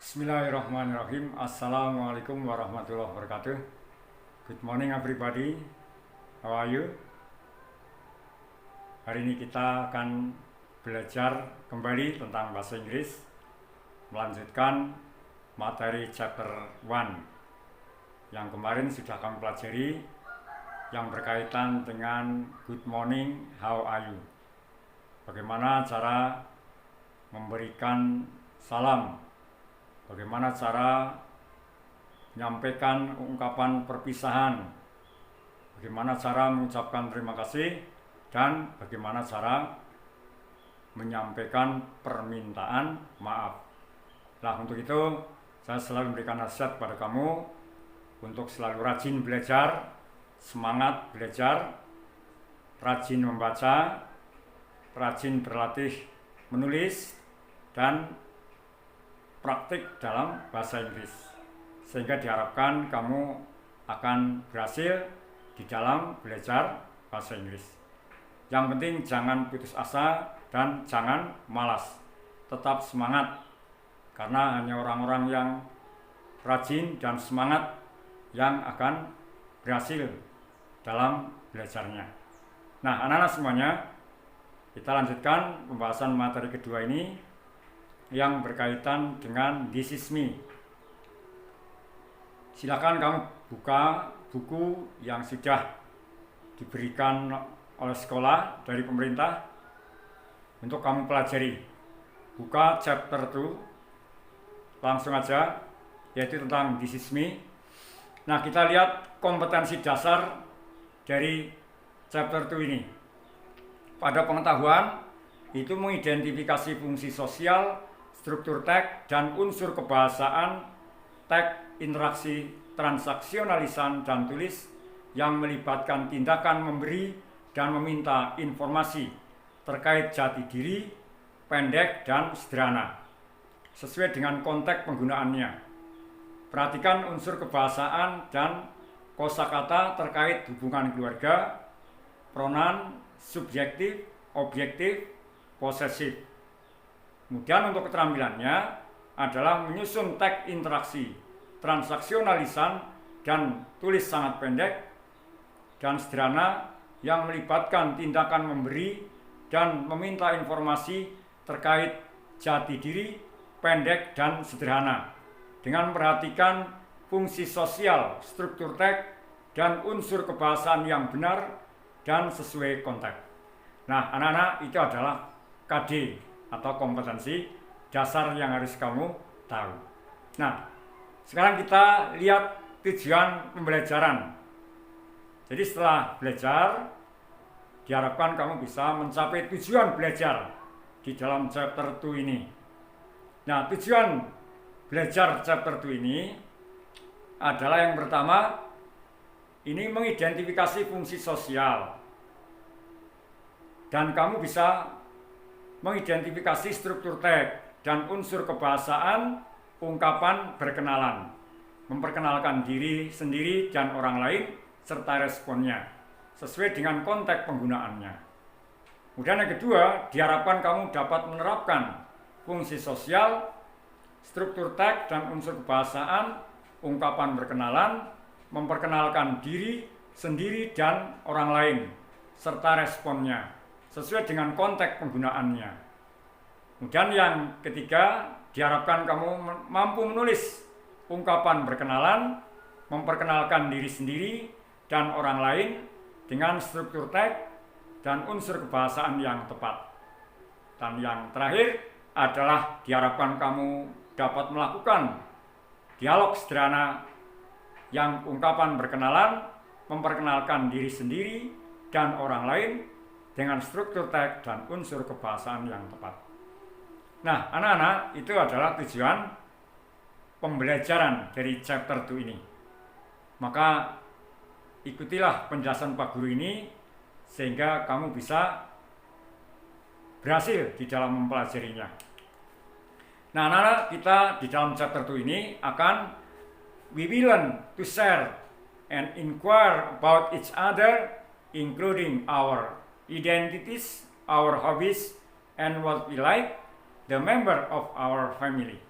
Bismillahirrahmanirrahim. Assalamualaikum warahmatullahi wabarakatuh. Good morning everybody. How are you? Hari ini kita akan belajar kembali tentang bahasa Inggris, melanjutkan materi chapter 1 yang kemarin sudah kami pelajari, yang berkaitan dengan good morning, how are you? Bagaimana cara memberikan salam, bagaimana cara menyampaikan ungkapan perpisahan, bagaimana cara mengucapkan terima kasih, dan bagaimana cara menyampaikan permintaan maaf. Nah, untuk itu saya selalu memberikan nasihat pada kamu untuk selalu rajin belajar, semangat belajar, rajin membaca, rajin berlatih menulis, dan praktik dalam bahasa Inggris, sehingga diharapkan kamu akan berhasil di dalam belajar bahasa Inggris. Yang penting jangan putus asa dan jangan malas, tetap semangat, karena hanya orang-orang yang rajin dan semangat yang akan berhasil dalam belajarnya. Nah, anak-anak semuanya, kita lanjutkan pembahasan materi kedua ini yang berkaitan dengan This Is Me. Silakan kamu buka buku yang sudah diberikan oleh sekolah dari pemerintah untuk kamu pelajari. Buka chapter 2 langsung aja, yaitu tentang This Is Me. Nah, kita lihat kompetensi dasar dari chapter 2 ini. Pada pengetahuan itu mengidentifikasi fungsi sosial, struktur teks, dan unsur kebahasaan teks, interaksi, transaksionalisan, dan tulis yang melibatkan tindakan memberi dan meminta informasi terkait jati diri, pendek, dan sederhana, sesuai dengan konteks penggunaannya. Perhatikan unsur kebahasaan dan kosakata terkait hubungan keluarga, pronoun, subjektif, objektif, posesif. Kemudian untuk keterampilannya adalah menyusun teks interaksi, transaksionalisan, dan tulis sangat pendek dan sederhana yang melibatkan tindakan memberi dan meminta informasi terkait jati diri, pendek, dan sederhana, dengan memperhatikan fungsi sosial, struktur teks, dan unsur kebahasaan yang benar dan sesuai konteks. Nah, anak-anak, itu adalah KD atau kompetensi dasar yang harus kamu tahu. Nah, sekarang kita lihat tujuan pembelajaran. Jadi setelah belajar, diharapkan kamu bisa mencapai tujuan belajar di dalam chapter 2 ini. Nah, tujuan belajar chapter 2 ini adalah yang pertama, ini mengidentifikasi fungsi sosial. Dan kamu bisa mengidentifikasi struktur teks dan unsur kebahasaan, ungkapan berkenalan, memperkenalkan diri sendiri dan orang lain, serta responnya, sesuai dengan konteks penggunaannya. Kemudian yang kedua, diharapkan kamu dapat menerapkan fungsi sosial, struktur teks dan unsur kebahasaan, ungkapan berkenalan, memperkenalkan diri sendiri dan orang lain, serta responnya, sesuai dengan konteks penggunaannya. Kemudian yang ketiga, diharapkan kamu mampu menulis ungkapan berkenalan, memperkenalkan diri sendiri dan orang lain dengan struktur teks dan unsur kebahasaan yang tepat. Dan yang terakhir adalah diharapkan kamu dapat melakukan dialog sederhana yang ungkapan berkenalan, memperkenalkan diri sendiri dan orang lain dengan struktur teks dan unsur kebahasaan yang tepat. Nah, anak-anak, itu adalah tujuan pembelajaran dari chapter 2 ini. Maka ikutilah penjelasan Pak Guru ini sehingga kamu bisa berhasil di dalam mempelajarinya. Nah, anak-anak, kita di dalam chapter 2 ini we will learn to share and inquire about each other, including our identities, our hobbies, and what we like, the member of our family.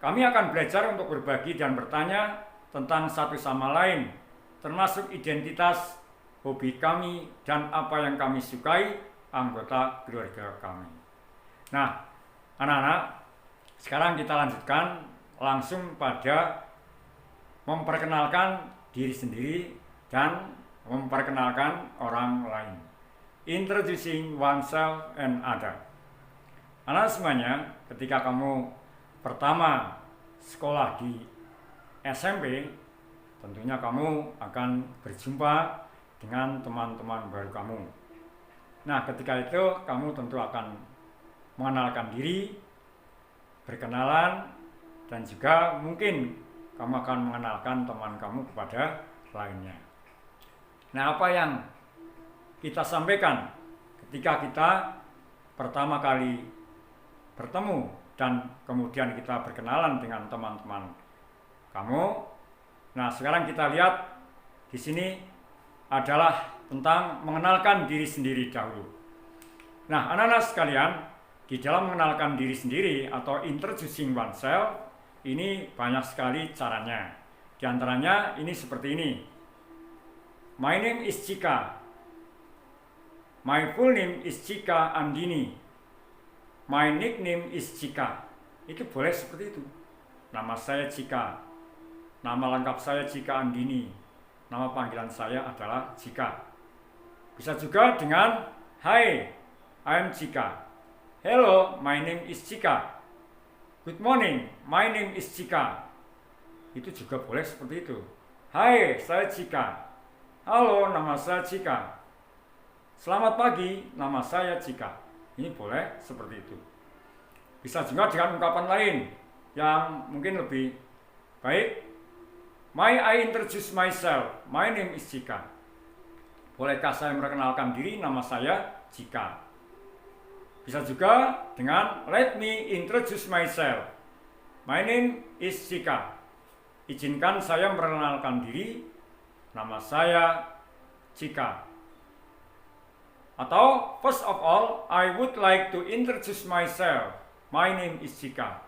Kami akan belajar untuk berbagi dan bertanya tentang satu sama lain, termasuk identitas, hobi kami, dan apa yang kami sukai anggota keluarga kami. Nah, anak-anak, sekarang kita lanjutkan langsung pada memperkenalkan diri sendiri dan memperkenalkan orang lain. Introducing oneself and other. Anak semuanya, ketika kamu pertama sekolah di SMP, tentunya kamu akan berjumpa dengan teman-teman baru kamu. Nah, ketika itu kamu tentu akan mengenalkan diri, berkenalan, dan juga mungkin kamu akan mengenalkan teman kamu kepada lainnya. Nah, apa yang kita sampaikan ketika kita pertama kali bertemu dan kemudian kita berkenalan dengan teman-teman kamu. Nah, sekarang kita lihat di sini adalah tentang mengenalkan diri sendiri dahulu. Nah, anak-anak sekalian, di dalam mengenalkan diri sendiri atau introducing oneself ini banyak sekali caranya. Di antaranya ini seperti ini. My name is Cika. My full name is Cika Andini. My nickname is Cika. Itu boleh seperti itu. Nama saya Cika. Nama lengkap saya Cika Andini. Nama panggilan saya adalah Cika. Bisa juga dengan Hi, I am Cika. Hello, my name is Cika. Good morning, my name is Cika. Itu juga boleh seperti itu. Hai, saya Cika. Halo, nama saya Cika. Selamat pagi, nama saya Cika. Ini boleh seperti itu. Bisa juga dengan ungkapan lain yang mungkin lebih baik. May I introduce myself? My name is Cika. Bolehkah saya memperkenalkan diri? Nama saya Cika. Bisa juga dengan let me introduce myself. My name is Cika. Izinkan saya memperkenalkan diri. Nama saya Cika. Atau first of all, I would like to introduce myself. My name is Cika.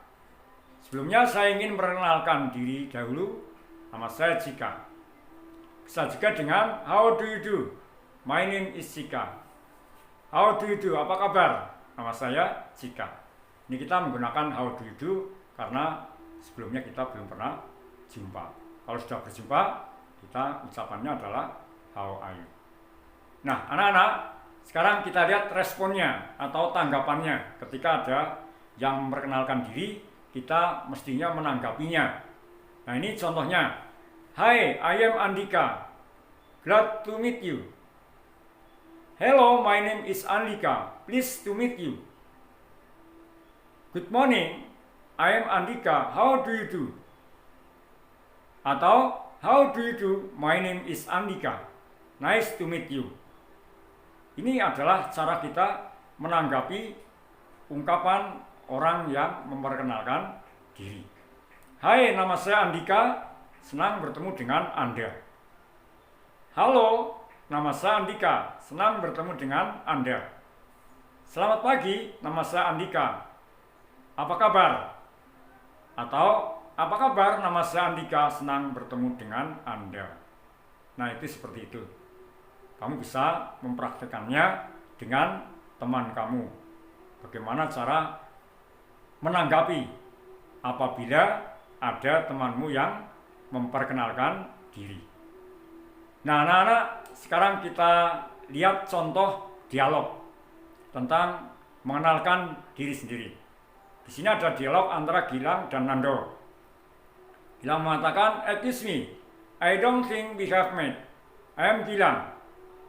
Sebelumnya saya ingin memperkenalkan diri dahulu. Nama saya Cika. Bisa juga dengan how do you do? My name is Cika. How do you do? Apa kabar? Nama saya Cika. Ini kita menggunakan how do you do karena sebelumnya kita belum pernah jumpa. Kalau sudah berjumpa, kita ucapannya adalah how are you. Nah, anak-anak, sekarang kita lihat responnya atau tanggapannya ketika ada yang memperkenalkan diri, kita mestinya menanggapinya. Nah, ini contohnya. Hi, I am Andika. Glad to meet you. Hello, my name is Andika. Pleased to meet you. Good morning, I am Andika. How do you do? Atau, how do you do? My name is Andika. Nice to meet you. Ini adalah cara kita menanggapi ungkapan orang yang memperkenalkan diri. Hai, nama saya Andika, senang bertemu dengan Anda. Halo, nama saya Andika, senang bertemu dengan Anda. Selamat pagi, nama saya Andika. Apa kabar? Atau, apa kabar, nama saya Andika, senang bertemu dengan Anda. Nah, itu seperti itu. Kamu bisa mempraktekannya dengan teman kamu. Bagaimana cara menanggapi apabila ada temanmu yang memperkenalkan diri. Nah, anak-anak, sekarang kita lihat contoh dialog tentang mengenalkan diri sendiri. Di sini ada dialog antara Gilang dan Nando. Gilang mengatakan, excuse me, I don't think we have met. I am Gilang.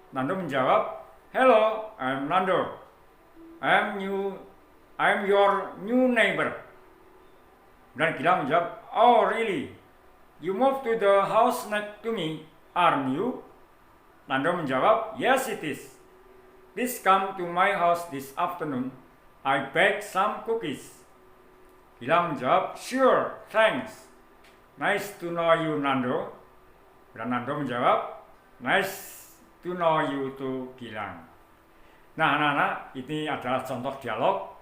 Nando menjawab, hello, I am Nando. I am your new neighbor. Dan Gilang menjawab, oh really? You moved to the house next to me, aren't you? Nando menjawab, yes it is. Please come to my house this afternoon. I baked some cookies. Gilang menjawab, sure, thanks. Nice to know you, Nando. Dan Nando menjawab, nice to know you too, Gilang. Nah, anak-anak, ini adalah contoh dialog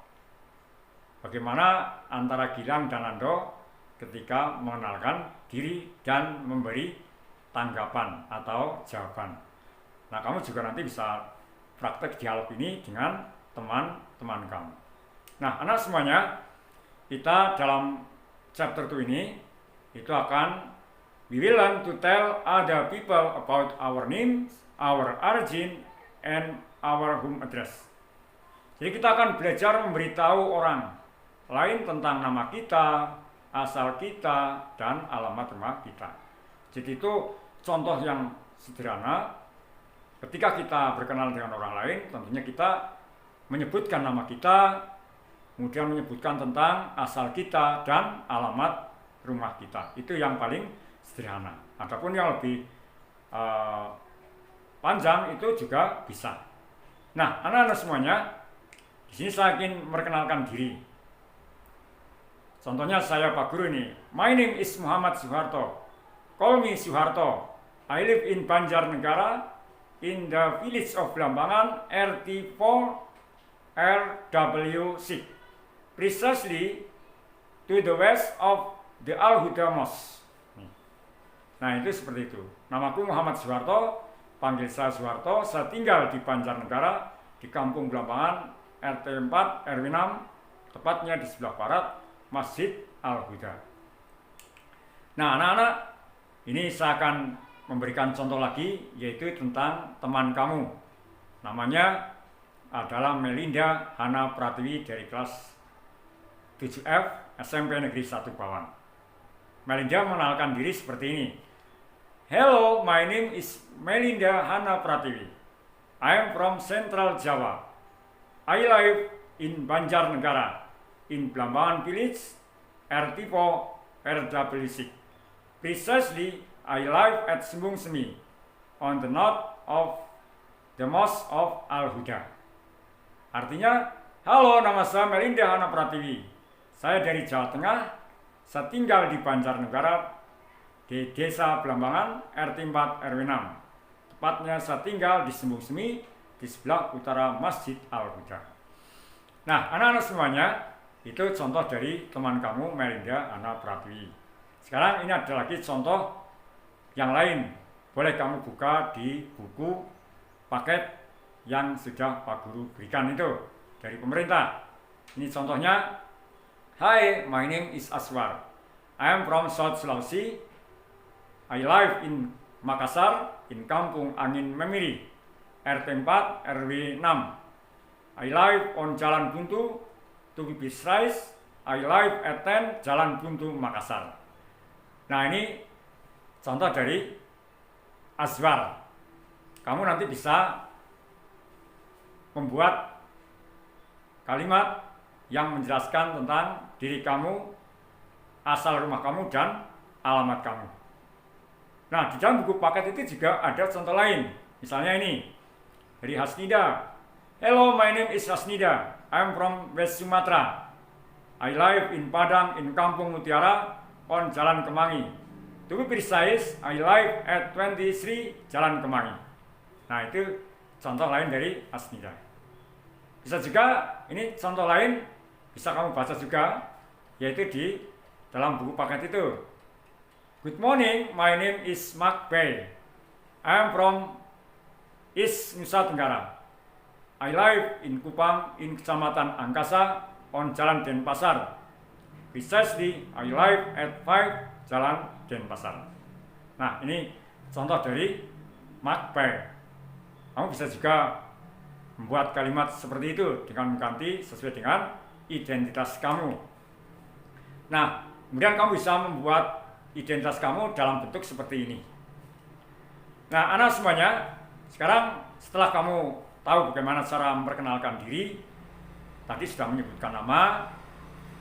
bagaimana antara Gilang dan Nando ketika mengenalkan diri dan memberi tanggapan atau jawaban. Nah, kamu juga nanti bisa praktek dialog ini dengan teman-teman kamu. Nah, anak semuanya, kita dalam chapter 2 ini itu akan we will learn to tell other people about our names, our origin, and our home address. Jadi kita akan belajar memberitahu orang lain tentang nama kita, asal kita, dan alamat rumah kita. Jadi itu contoh yang sederhana. Ketika kita berkenalan dengan orang lain, tentunya kita menyebutkan nama kita, kemudian menyebutkan tentang asal kita dan alamat rumah kita. Itu yang paling sederhana. Adapun yang lebih panjang itu juga bisa. Nah, anak-anak semuanya, di sini saya ingin memperkenalkan diri. Contohnya saya Pak Guru ini. My name is Muhammad Soeharto. Call me Soeharto. I live in Banjarnegara in the village of Blambangan RT4 RW6, precisely to the west of the Al-Huda Mosque. Nah, itu seperti itu. Namaku Muhammad Soeharto, panggil saya Soeharto. Saya tinggal di Banjarnegara di Kampung Blambangan RT4 RW6, tepatnya di sebelah barat Masjid Al-Huda. Nah, anak-anak, ini saya akan memberikan contoh lagi, yaitu tentang teman kamu. Namanya adalah Melinda Hana Pratiwi dari kelas 7F SMP Negeri 1 Bawang. Melinda mengenalkan diri seperti ini. Hello, my name is Melinda Hana Pratiwi. I am from Central Java. I live in Banjarnegara, in Blambangan Village, RT4 RW6. Precisely, I live at Sembung Semi, on the north of the Mosque of Al-Huda. Artinya, halo, nama saya Melinda Hana Pratiwi. Saya dari Jawa Tengah. Saya tinggal di Banjarnegara, di Desa Blambangan, RT4 RW6. Tepatnya saya tinggal di Sembung Semi, di sebelah utara Masjid Al-Huda. Nah, anak-anak semuanya, itu contoh dari teman kamu Melinda Hana Pratiwi. Sekarang ini ada lagi contoh yang lain. Boleh kamu buka di buku paket yang sudah Pak Guru berikan itu dari pemerintah. Ini contohnya. Hi, my name is Aswar. I am from South Sulawesi. I live in Makassar, in Kampung Angin Memiri, RT4 RW6. I live on Jalan Buntu, to be precise, I live at 10 Jalan Buntu, Makassar. Nah, ini contoh dari Aswar. Kamu nanti bisa membuat kalimat yang menjelaskan tentang diri kamu, asal rumah kamu, dan alamat kamu. Nah, di dalam buku paket itu juga ada contoh lain. Misalnya ini, dari Hasnida. Hello, my name is Hasnida. I am from West Sumatra. I live in Padang, in Kampung Mutiara, on Jalan Kemangi. To be precise, I live at 23 Jalan Kemangi. Nah, itu contoh lain dari Hasnida. Bisa juga, ini contoh lain, bisa kamu baca juga, yaitu di dalam buku paket itu. Good morning, my name is Mark Bay. I am from East Nusa Tenggara. I live in Kupang, in Kecamatan Angkasa, on Jalan Denpasar. Precisely, I live at 5 Jalan Denpasar. Nah, ini contoh dari Mark Bay. Kamu bisa juga membuat kalimat seperti itu dengan mengganti sesuai dengan identitas kamu. Nah, kemudian kamu bisa membuat identitas kamu dalam bentuk seperti ini. Nah, anak semuanya, sekarang setelah kamu tahu bagaimana cara memperkenalkan diri, tadi sudah menyebutkan nama,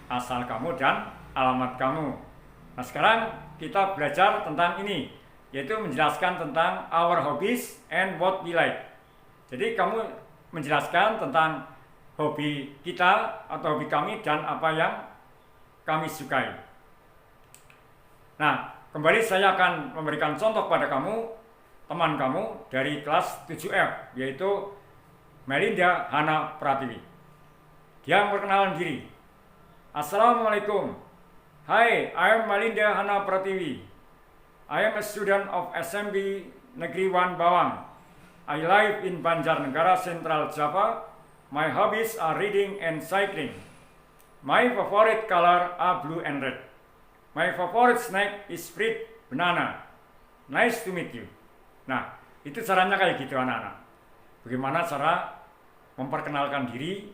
asal kamu, dan alamat kamu. Nah, sekarang kita belajar tentang ini, yaitu menjelaskan tentang our hobbies and what we like. Jadi kamu menjelaskan tentang hobi kita atau hobi kami dan apa yang kami sukai. Nah, kembali saya akan memberikan contoh pada kamu, teman kamu dari kelas 7F, yaitu Melinda Hana Pratiwi. Dia memperkenalkan diri. Assalamualaikum. Hi, I am Malinda Hana Pratiwi. I am a student of SMP Negeri 1 Bawang. I live in Banjarnegara, Central Java. My hobbies are reading and cycling. My favorite color are blue and red. My favorite snack is fruit banana. Nice to meet you. Nah, itu caranya kayak gitu anak-anak. Bagaimana cara memperkenalkan diri,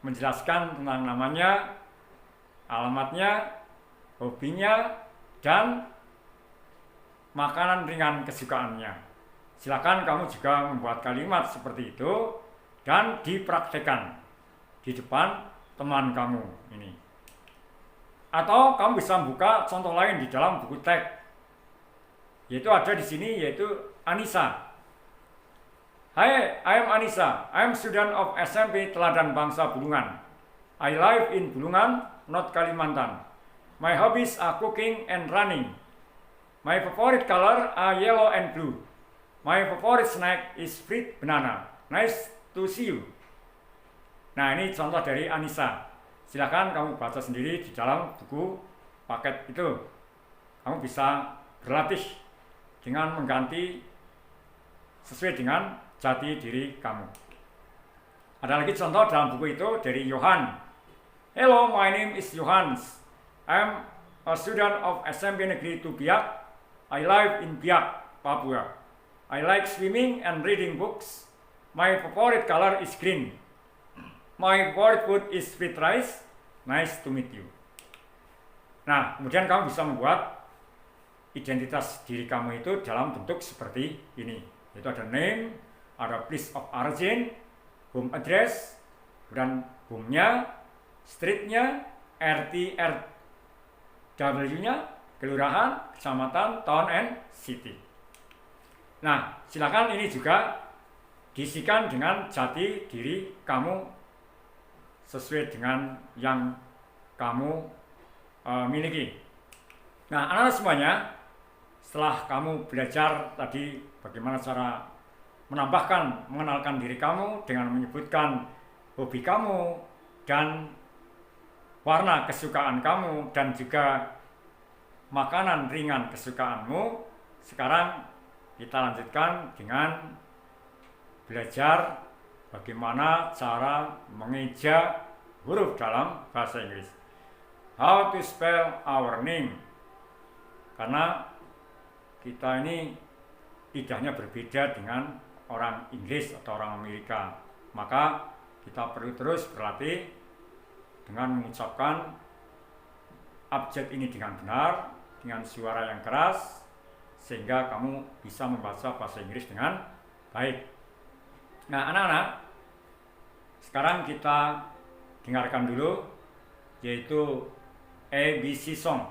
menjelaskan tentang namanya, alamatnya, hobinya, dan makanan ringan kesukaannya. Silakan kamu juga membuat kalimat seperti itu dan dipraktekkan di depan teman kamu ini. Atau kamu bisa membuka contoh lain di dalam buku teks. Yaitu ada di sini, yaitu Anissa. Hi, I am Anissa. I am student of SMP Teladan Bangsa Bulungan. I live in Bulungan, North Kalimantan. My hobbies are cooking and running. My favorite color are yellow and blue. My favorite snack is fruit banana. Nice to see you. Nah, ini contoh dari Anissa. Silakan kamu baca sendiri di dalam buku paket itu. Kamu bisa berlatih dengan mengganti sesuai dengan jati diri kamu. Ada lagi contoh dalam buku itu dari Johan. Hello, my name is Johans. I'm a student of SMP Negeri 2 Biak. I live in Biak, Papua. I like swimming and reading books. My favorite color is green. My favorite food is sweet rice. Nice to meet you. Nah, kemudian kamu bisa membuat identitas diri kamu itu dalam bentuk seperti ini. Itu ada name, ada place of origin, home address, dan home-nya, street-nya, RT, RW-nya, kelurahan, kecamatan, town, and city. Nah, silakan ini juga diisikan dengan jati diri kamu sesuai dengan yang kamu miliki. Nah, anak-anak semuanya, setelah kamu belajar tadi bagaimana cara mengenalkan diri kamu dengan menyebutkan hobi kamu dan warna kesukaan kamu dan juga makanan ringan kesukaanmu. Sekarang kita lanjutkan dengan belajar bagaimana cara mengeja huruf dalam bahasa Inggris. How to spell our name. Karena kita ini lidahnya berbeda dengan orang Inggris atau orang Amerika. Maka kita perlu terus berlatih dengan mengucapkan abjad ini dengan benar, dengan suara yang keras, sehingga kamu bisa membaca bahasa Inggris dengan baik. Nah, anak-anak, sekarang kita dengarkan dulu, yaitu ABC Song.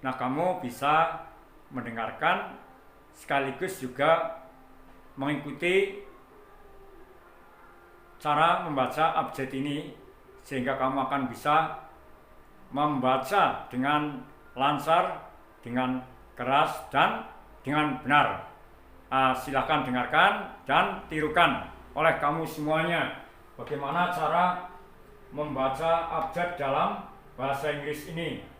Nah, kamu bisa mendengarkan sekaligus juga mengikuti cara membaca abjad ini, sehingga kamu akan bisa membaca dengan lancar, dengan keras, dan dengan benar. Silakan dengarkan dan tirukan oleh kamu semuanya bagaimana cara membaca abjad dalam bahasa Inggris ini.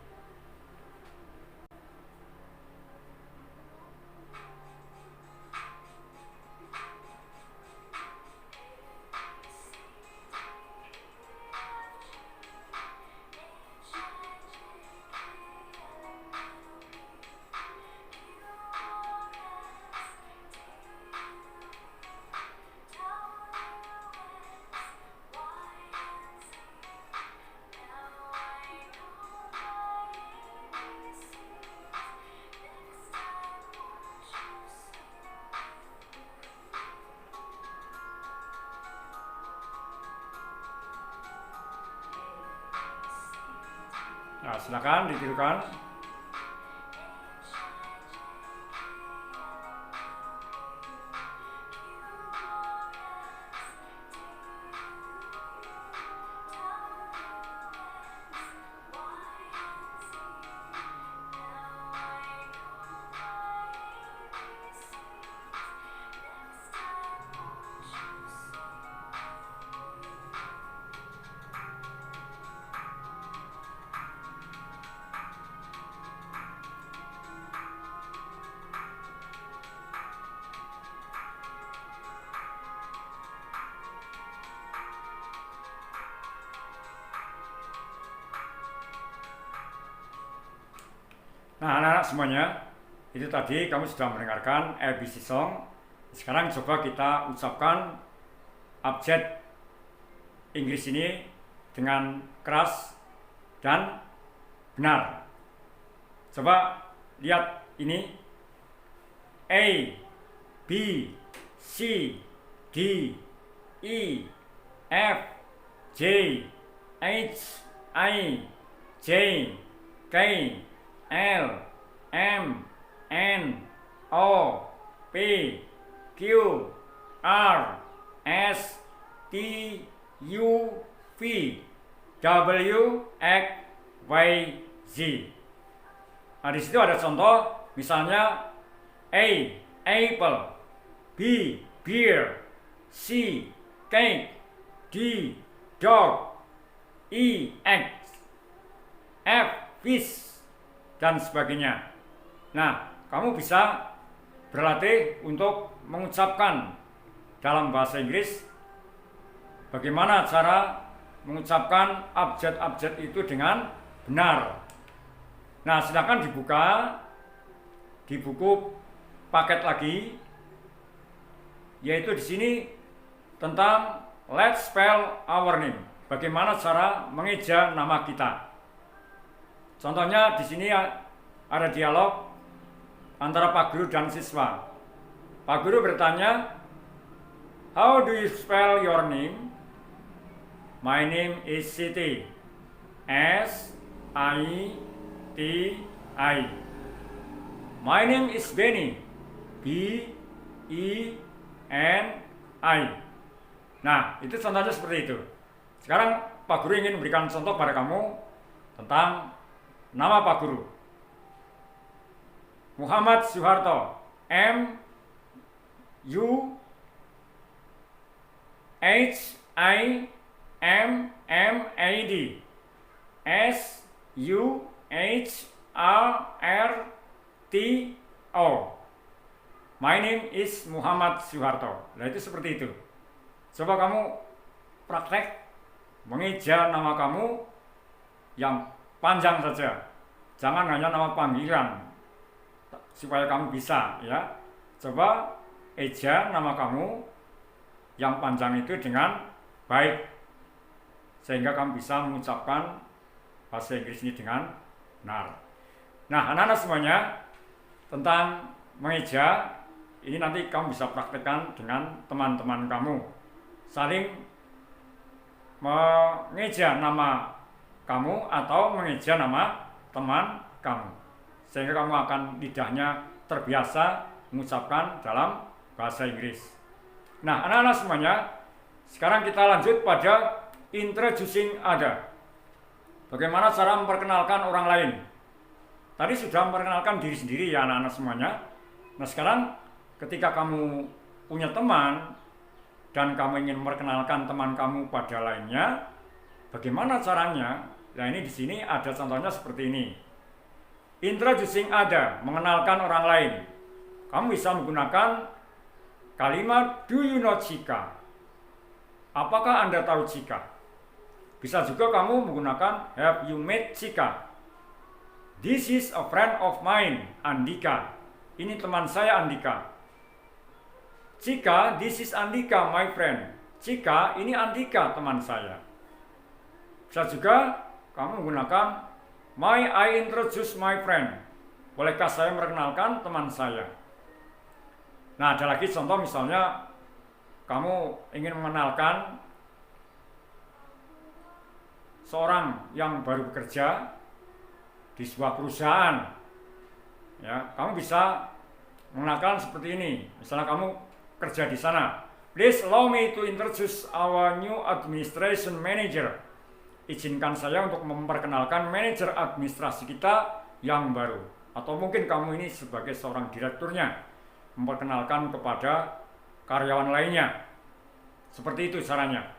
Nah, silakan ditirukan. Nah, anak-anak semuanya, itu tadi kamu sudah mendengarkan ABC Song. Sekarang coba kita ucapkan abjad Inggris ini dengan keras dan benar. Coba lihat ini. A, B, C, D, E, F, J, H, I, J, K, L, M, N, O, P, Q, R, S, T, U, V, W, X, Y, Z. Nah, di situ ada contoh, misalnya A, apple, B, beer, C, cake, D, dog, E, egg, F, fish, dan sebagainya. Nah, kamu bisa berlatih untuk mengucapkan dalam bahasa Inggris bagaimana cara mengucapkan abjad-abjad itu dengan benar. Nah, silakan dibuka di buku paket lagi, yaitu di sini tentang Let's Spell Our Name. Bagaimana cara mengeja nama kita. Contohnya di sini ada dialog antara Pak Guru dan siswa. Pak Guru bertanya, "How do you spell your name?" "My name is Siti. S-I-T-I. My name is Benny. B-E-N-I." Nah, itu contohnya seperti itu. Sekarang Pak Guru ingin memberikan contoh pada kamu tentang nama Pak Guru. Muhammad Soeharto. M-U-H-I-M-M-A-D. S-U-H-R-R-T-O. My name is Muhammad Soeharto. Nah, itu seperti itu. Coba kamu praktek mengeja nama kamu yang panjang saja. Jangan hanya nama panggilan, supaya kamu bisa, ya. Coba eja nama kamu yang panjang itu dengan baik, sehingga kamu bisa mengucapkan bahasa Inggris ini dengan benar. Nah, anak-anak semuanya, tentang mengeja ini nanti kamu bisa praktekkan dengan teman-teman kamu. Saling mengeja nama kamu atau mengeja nama teman kamu, sehingga kamu akan lidahnya terbiasa mengucapkan dalam bahasa Inggris. Nah, anak-anak semuanya, sekarang kita lanjut pada introducing other. Bagaimana cara memperkenalkan orang lain. Tadi sudah memperkenalkan diri sendiri ya anak-anak semuanya. Nah, sekarang ketika kamu punya teman dan kamu ingin memperkenalkan teman kamu pada lainnya, bagaimana caranya? Nah, ini di sini ada contohnya seperti ini. Introducing other, mengenalkan orang lain. Kamu bisa menggunakan kalimat do you know Chika? Apakah Anda tahu Chika? Bisa juga kamu menggunakan have you met Chika? This is a friend of mine, Andika. Ini teman saya, Andika. Chika, this is Andika, my friend. Chika, ini Andika, teman saya. Bisa juga kamu menggunakan may I introduce my friend. Bolehkah saya memperkenalkan teman saya? Nah, ada lagi contoh, misalnya kamu ingin mengenalkan seorang yang baru bekerja di sebuah perusahaan. Ya, kamu bisa mengenalkan seperti ini. Misalnya kamu kerja di sana. Please allow me to introduce our new administration manager. Izinkan saya untuk memperkenalkan manajer administrasi kita yang baru. Atau mungkin kamu ini sebagai seorang direkturnya, memperkenalkan kepada karyawan lainnya. Seperti itu caranya.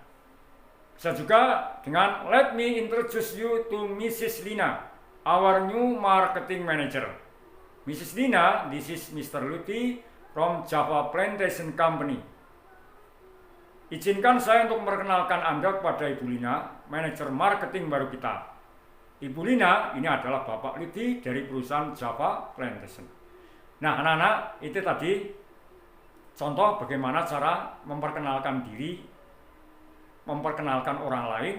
Bisa juga dengan let me introduce you to Mrs. Lina, our new marketing manager. Mrs. Lina, this is Mr. Luti from Java Plantation Company. Izinkan saya untuk memperkenalkan Anda kepada Ibu Lina, manajer marketing baru kita. Ibu Lina ini adalah Bapak Lidi dari perusahaan Java Plantation. Nah, anak-anak, itu tadi contoh bagaimana cara memperkenalkan diri, memperkenalkan orang lain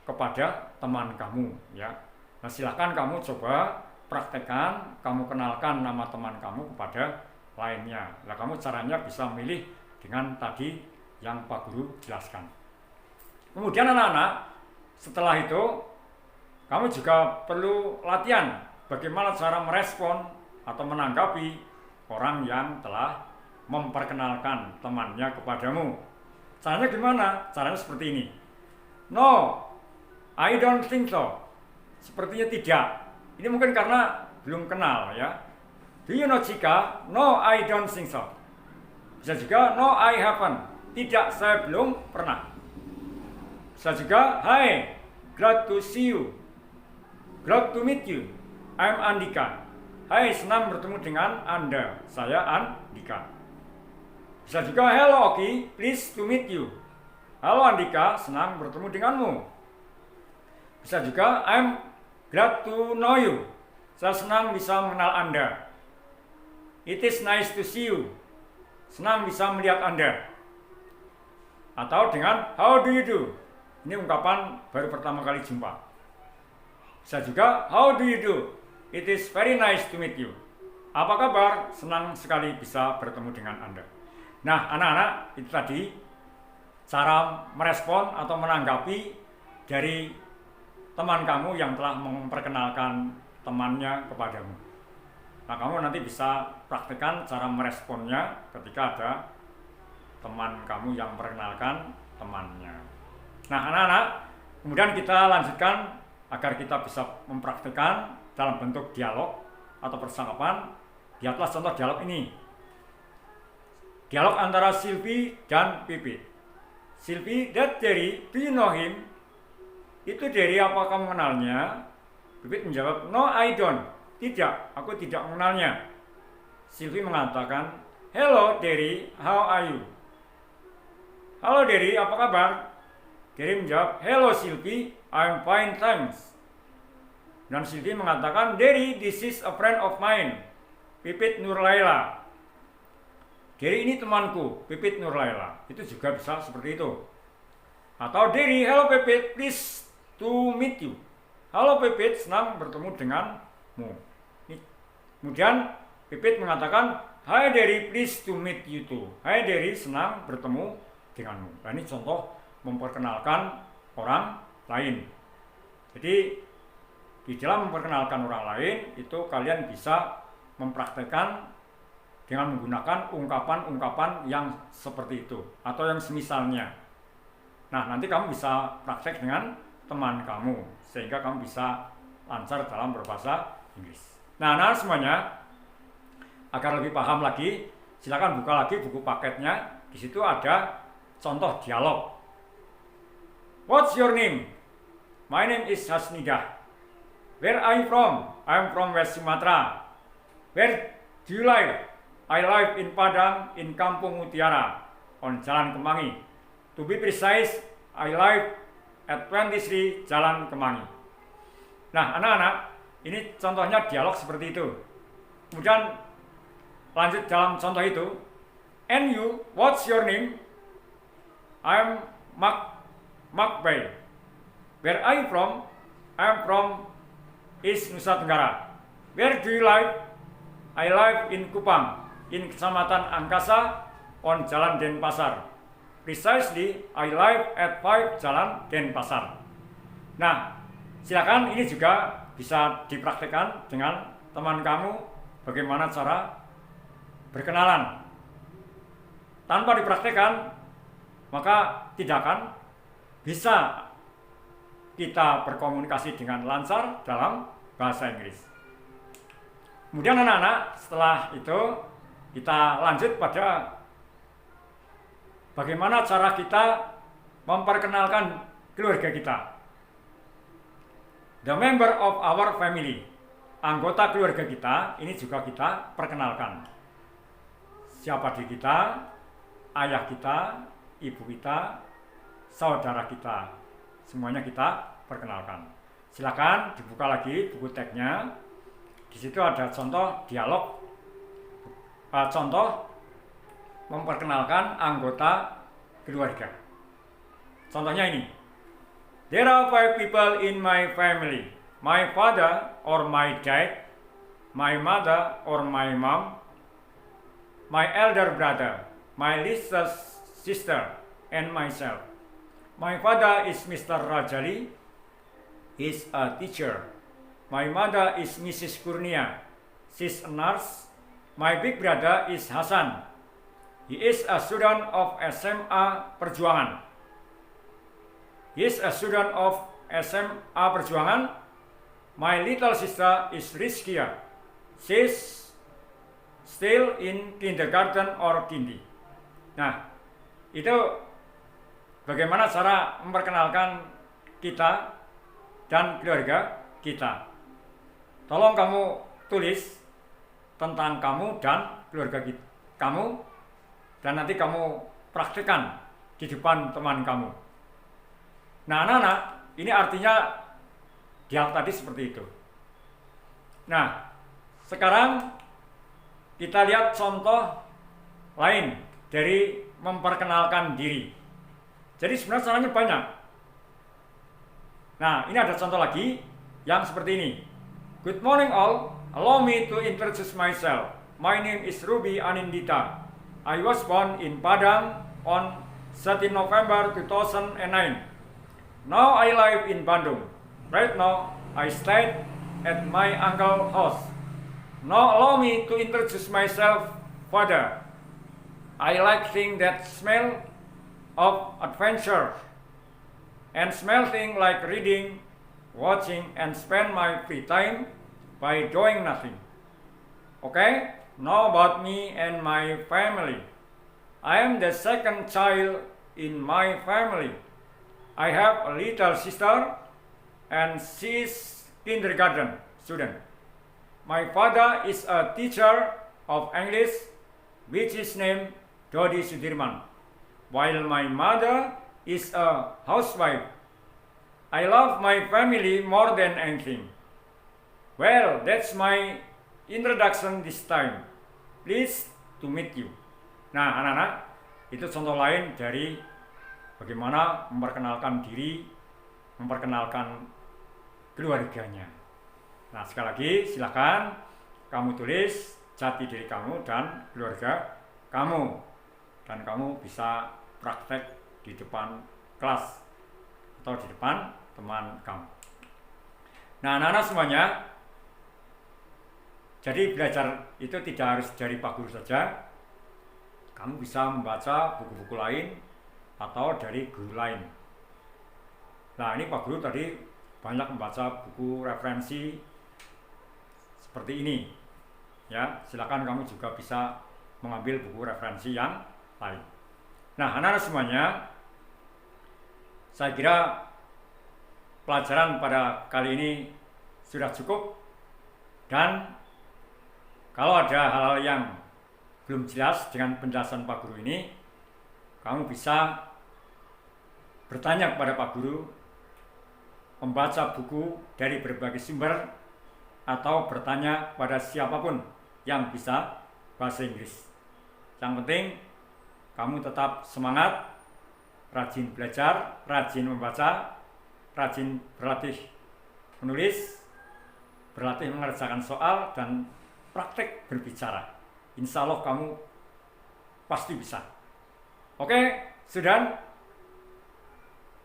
kepada teman kamu, ya. Nah, silahkan kamu coba praktekkan, kamu kenalkan nama teman kamu kepada lainnya. Nah, kamu caranya bisa milih dengan tadi yang Pak Guru jelaskan. Kemudian anak-anak, setelah itu kamu juga perlu latihan bagaimana cara merespon atau menanggapi orang yang telah memperkenalkan temannya kepadamu. Caranya gimana? Caranya seperti ini. No, I don't think so. Sepertinya tidak. Ini mungkin karena belum kenal, ya. Do you know Chika? No, I don't think so. Bisa juga no, I haven't. Tidak, saya belum pernah. Bisa juga hi, glad to see you. Glad to meet you. I'm Andika. Hai, senang bertemu dengan Anda. Saya Andika. Bisa juga hello Oki, pleased to meet you. Halo Andika, senang bertemu denganmu. Bisa juga I'm glad to know you. Saya senang bisa mengenal Anda. It is nice to see you. Senang bisa melihat Anda. Atau dengan how do you do? Ini ungkapan baru pertama kali jumpa. Bisa juga how do you do? It is very nice to meet you. Apa kabar? Senang sekali bisa bertemu dengan Anda. Nah, anak-anak, itu tadi cara merespon atau menanggapi dari teman kamu yang telah memperkenalkan temannya kepadamu. Nah, kamu nanti bisa praktekkan cara meresponnya ketika ada teman kamu yang memperkenalkan temannya. Nah, anak-anak, kemudian kita lanjutkan agar kita bisa mempraktekkan dalam bentuk dialog atau percakapan. Lihatlah contoh dialog ini. Dialog antara Sylvie dan Pipit. Sylvie, that Derry, do you know him? Itu Derry, apa kamu mengenalnya? Pipit menjawab, no I don't. Tidak, aku tidak mengenalnya. Sylvie mengatakan, hello Derry, how are you? Halo Derry, apa kabar? Derry menjawab, hello Sylvie, I'm fine thanks. Dan Sylvie mengatakan, Derry, this is a friend of mine, Pipit Nurlaila. Derry, ini temanku, Pipit Nurlaila. Itu juga bisa seperti itu. Atau Derry, hello Pipit, please to meet you. Halo Pipit, senang bertemu denganmu. Kemudian Pipit mengatakan, hi Derry, please to meet you too. Hai Derry, senang bertemu denganmu. Nah, ini contoh memperkenalkan orang lain. Jadi di dalam memperkenalkan orang lain itu kalian bisa mempraktekkan dengan menggunakan ungkapan-ungkapan yang seperti itu atau yang semisalnya. Nah, nanti kamu bisa praktek dengan teman kamu sehingga kamu bisa lancar dalam berbahasa Inggris. Nah, semuanya agar lebih paham lagi, silakan buka lagi buku paketnya. Di situ ada contoh dialog. What's your name? My name is Hasnida. Where are you from? I'm from West Sumatra. Where do you live? I live in Padang, in Kampung Mutiara, on Jalan Kemangi. To be precise, I live at 23 Jalan Kemangi. Nah, anak-anak, ini contohnya dialog seperti itu. Kemudian lanjut dalam contoh itu. And you, what's your name? I'm Mark Bay. Where are you from? I'm from East Nusa Tenggara. Where do you live? I live in Kupang, in Kecamatan Angkasa, on Jalan Denpasar. Precisely, I live at 5 Jalan Denpasar. Nah, silakan ini juga bisa dipraktikkan dengan teman kamu bagaimana cara berkenalan. Tanpa dipraktikkan, maka tidak akan bisa kita berkomunikasi dengan lancar dalam bahasa Inggris. Kemudian anak-anak, setelah itu kita lanjut pada bagaimana cara kita memperkenalkan keluarga kita. The member of our family, anggota keluarga kita, ini juga kita perkenalkan. Siapa diri kita, ayah kita, ibu kita, saudara kita, semuanya kita perkenalkan. Silakan dibuka lagi buku teksnya. Di situ ada contoh dialog, contoh memperkenalkan anggota keluarga. Contohnya ini. There are 5 people in my family. My father or my dad, my mother or my mom, my elder brother, my little sister, and myself. My father is Mr. Rajali. He's a teacher. My mother is Mrs. Kurnia. She's a nurse. My big brother is Hasan. He is a student of SMA Perjuangan. He is a student of SMA Perjuangan. My little sister is Rizkia. She's still in kindergarten or kindi. Nah, itu bagaimana cara memperkenalkan kita dan keluarga kita. Tolong kamu tulis tentang kamu dan keluarga kamu, dan nanti kamu praktekkan di depan teman kamu. Nah, anak-anak, ini artinya dialog tadi seperti itu. Nah, sekarang kita lihat contoh lain dari memperkenalkan diri. Jadi sebenarnya caranya banyak. Nah, ini ada contoh lagi yang seperti ini. Good morning all. Allow me to introduce myself. My name is Ruby Anindita. I was born in Padang on 13 November 2009. Now I live in Bandung. Right now, I stay at my uncle's house. Now allow me to introduce myself further. I like things that smell of adventure and smell things like reading, watching, and spend my free time by doing nothing. Okay, now about me and my family. I am the second child in my family. I have a little sister and she's kindergarten student. My father is a teacher of English, which is named Dodi Sudirman, while my mother is a housewife. I love my family more than anything. Well, that's my introduction this time. Pleased to meet you. Nah, anak-anak, itu contoh lain dari bagaimana memperkenalkan diri, memperkenalkan keluarganya. Nah, sekali lagi silakan kamu tulis jati diri kamu dan keluarga kamu, dan kamu bisa praktek di depan kelas atau di depan teman kamu. Nah, anak-anak semuanya, jadi belajar itu tidak harus dari Pak Guru saja. Kamu bisa membaca buku-buku lain atau dari guru lain. Nah, ini Pak Guru tadi banyak membaca buku referensi seperti ini. Ya, silakan kamu juga bisa mengambil buku referensi yang lain. Nah, anak-anak semuanya, saya kira pelajaran pada kali ini sudah cukup, dan kalau ada hal-hal yang belum jelas dengan penjelasan Pak Guru ini, kamu bisa bertanya kepada Pak Guru, membaca buku dari berbagai sumber, atau bertanya pada siapapun yang bisa bahasa Inggris. Yang penting kamu tetap semangat, rajin belajar, rajin membaca, rajin berlatih menulis, berlatih mengerjakan soal, dan praktek berbicara. Insya Allah kamu pasti bisa. Oke, sudah?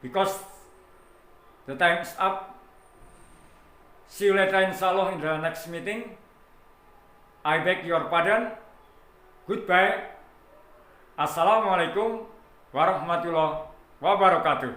Because the time is up. See you later inshallah in the next meeting. I beg your pardon. Goodbye. Assalamualaikum warahmatullahi wabarakatuh.